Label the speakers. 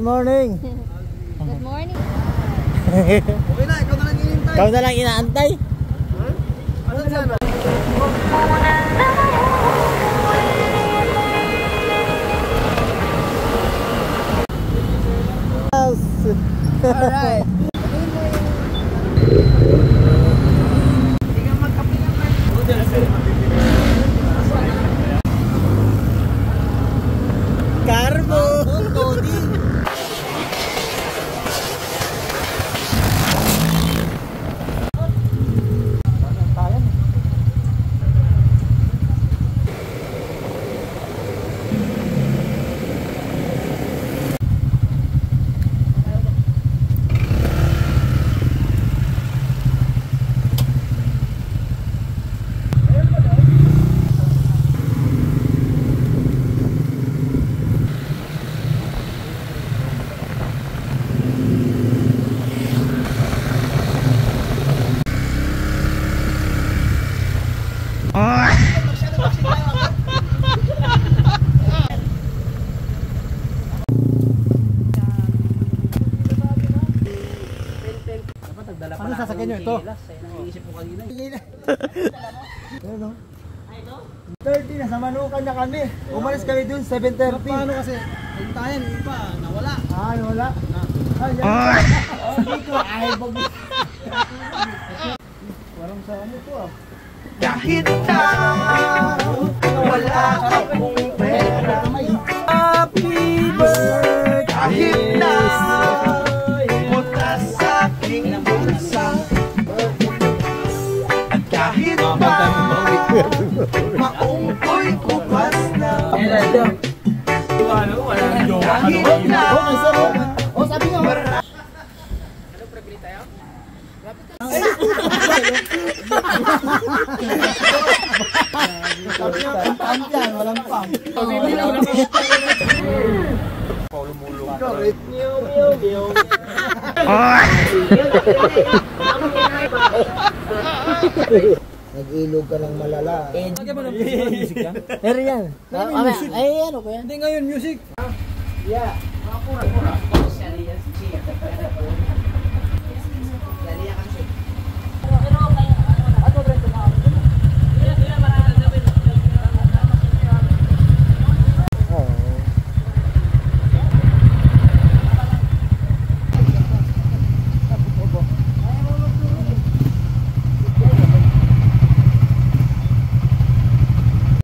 Speaker 1: morning.
Speaker 2: Good morning.
Speaker 3: Okay na, ikaw na lang hinihintay.
Speaker 1: Ikaw na lang inaantay.
Speaker 3: Ano dyan?
Speaker 1: Alright. Carbo.
Speaker 3: Ano sasakyan nyo ito? Naiisip ko kanina. Ano? 30 na sa Manukan na kami. Umalis kami dun 7:30. Paano kasi? Hintayan, yung iba nawala. Nawala? Dito, walang sa ano to Kahit na wala akong pera, happy birthday. Kahit na putas sa aking bulsa, at kahit pa maungkoy bukas na, kahit na sabi nga ano, pre-bili tayo? Pam dyan, walang pam. Paulo mulong. Nag-ilog ka ng malala.
Speaker 1: Pero yan. Ay, ano ko yan?
Speaker 3: Hindi ngayon music.
Speaker 2: Yeah.